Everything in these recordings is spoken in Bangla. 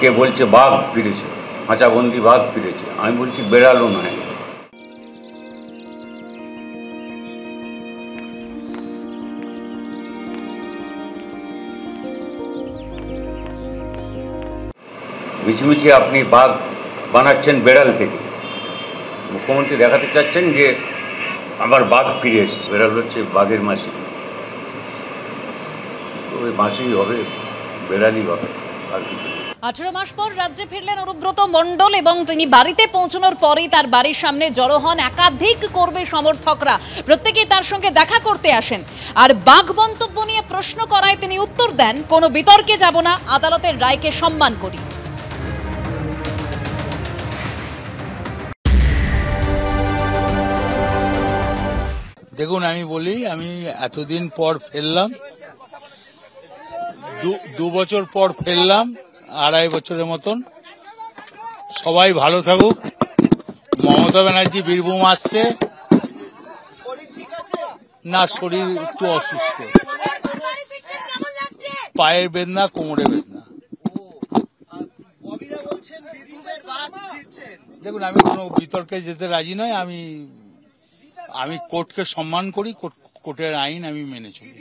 কে বলছে বাঘ ফিরেছে, খাঁচাবন্দি বাঘ ফিরেছে, আমি বলছি বেড়ালো নয়। মিছিমিছি আপনি বাঘ বানাচ্ছেন বেড়াল থেকে। মুখ্যমন্ত্রী দেখাতে চাচ্ছেন যে আবার বাঘ ফিরে এসেছে। বেড়াল হচ্ছে বাঘের মাসি, ওই মাসি হবে, বেড়ালই হবে, আর কিছু নেই। 18 মাস পর রাজ্যে ফিরলেন অনুব্রত মণ্ডল এবং তিনি বাড়িতে পৌঁছানোর পরেই তার বাড়ির সামনে জড়ো হন একাধিক কর্মী সমর্থকরা। প্রত্যেকেই তার সঙ্গে দেখা করতে আসেন আর বাঘ মন্তব্য নিয়ে প্রশ্ন করায় তিনি উত্তর দেন, কোনো বিতর্কে যাব না, আদালতের রায়কে সম্মান করি। দেখুন, আমি বলি, আমি এতদিন পর ফেললাম, 2 বছর পর ফেললাম, 2.5 বছরের মতন। সবাই ভালো থাকুক। মমতা ব্যানার্জি বীরভূম আসছে না, শরীর একটু অসুস্থ, পায়ের বেদনা, কোমরে বেদনা। দেখুন, আমি কোনো বিতর্কে যেতে রাজি নয়। আমি কোর্টকে সম্মান করি, কোর্টের আইন আমি মেনে চলি।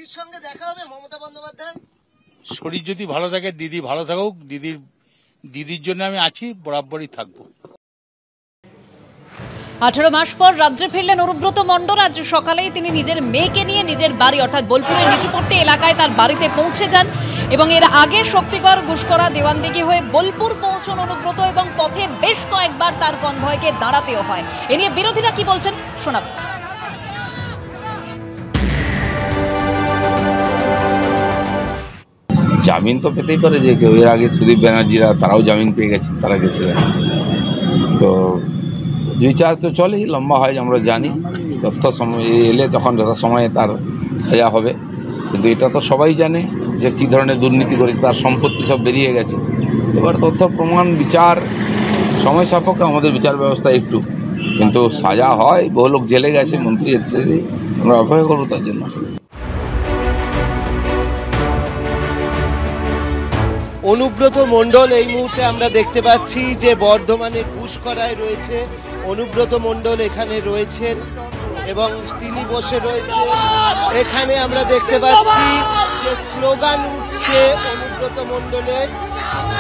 শরীর যদি ভালো থাকে, দিদি ভালো থাকুক, দিদির জন্য আমি আছি, বরাবরই থাকবো। 18 মাস পর রাজ্যে ফিরলেন অনুব্রত মণ্ডল। আজ সকালেই তিনি নিজের মেয়েকে নিয়ে নিজের বাড়ি অর্থাৎ বোলপুরের নিচুপট্টি এলাকায় তার বাড়িতে পৌঁছে যান এবং এর আগে শক্তিগড়, গুসকরা, দেওয়ানদিঘি হয়ে বোলপুর পৌঁছন অনুব্রত এবং পথে বেশ কয়েকবার তার কনভয়কে দাঁড়াতেও হয়। এ নিয়ে বিরোধীরা কি বলছেন শোনাব। জামিন তো পেতেই পারে, যে কেউ এর আগে সুদীপ ব্যানার্জিরা তারাও জামিন পেয়ে গেছেন, তারা গেছিলেন। তো বিচার তো চলেই, লম্বা হয়, আমরা জানি। তথ্য সময় এলে তখন যথাসময়ে তার সাজা হবে। কিন্তু এটা তো সবাই জানে যে কী ধরনের দুর্নীতি করেছে, তার সম্পত্তি সব বেরিয়ে গেছে। এবার তথ্য প্রমাণ বিচার সময় সাপেক্ষ, আমাদের বিচার ব্যবস্থা একটু, কিন্তু সাজা হয়। বহু লোক জেলে গেছে, মন্ত্রী ইত্যাদি, আমরা অপেক্ষা করবো তার জন্য। অনুব্রত মণ্ডল এই মুহূর্তে আমরা দেখতে পাচ্ছি যে বর্ধমানের গুসকরায় রয়েছে অনুব্রত মণ্ডল, এখানে রয়েছেন এবং তিনি বসে রয়েছেন। এখানে আমরা দেখতে পাচ্ছি যে স্লোগান উঠছে অনুব্রত মণ্ডলের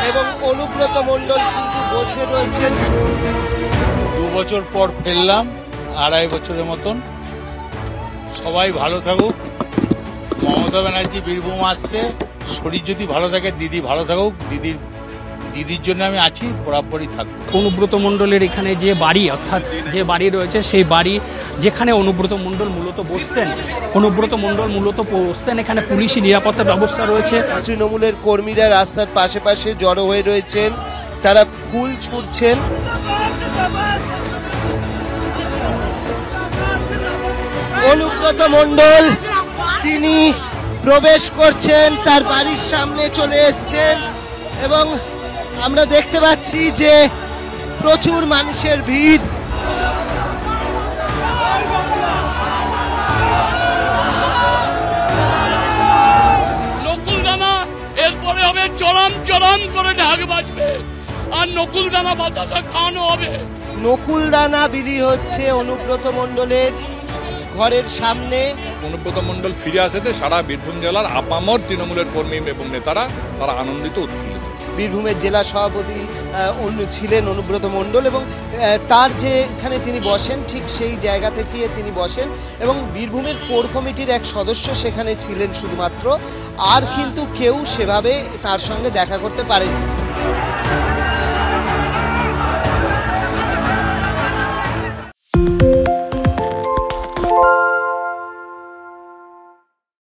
এবং অনুব্রত মণ্ডল কিন্তু বসে রয়েছেন। 2 বছর পর ফেললাম, 2.5 বছরের মতন। সবাই ভালো থাকুক। মমতা ব্যানার্জি বীরভূম আসছে, শরীর যদি ভালো থাকে, দিদি ভালো থাকুক, দিদির জন্য আমি আছি, বরাবরই থাকবো। অনুব্রত মণ্ডলের এখানে যে বাড়ি, অর্থাৎ যে বাড়ি রয়েছে, সেই বাড়ি যেখানে অনুব্রত মণ্ডল মূলত বসতেন, এখানে পুলিশি নিরাপত্তা ব্যবস্থা রয়েছে। তৃণমূলের কর্মীরা রাস্তার পাশে পাশে জড়ো হয়ে রয়েছেন, তারা ফুল ছুঁড়ছেন। অনুব্রত মণ্ডল তিনি প্রবেশ করছেন, তার বাড়ির সামনে চলে এসছেন এবং আমরা দেখতে পাচ্ছি যে প্রচুর মানুষের ভিড়। নকুলদানা এরপরে হবে চরম করে ঢাক বাজবে আর নকুলদানা বাতাসা খাওয়ানো হবে। নকুলদানা বিলি হচ্ছে অনুব্রত মণ্ডলের ঘরের সামনে। অনুব্রত মণ্ডল ফিরে আসেতে সারা বীরভূম জেলার আপামর তৃণমূলের কর্মী এবং নেতারা তারা আনন্দিত, উৎফুল্লিত। বীরভূমের জেলা সভাপতি ছিলেন অনুব্রত মণ্ডল এবং তার যে এখানে তিনি বসেন, ঠিক সেই জায়গা থেকে তিনি বসেন এবং বীরভূমের কোর কমিটির এক সদস্য সেখানে ছিলেন শুধুমাত্র, আর কিন্তু কেউ সেভাবে তার সঙ্গে দেখা করতে পারেনি।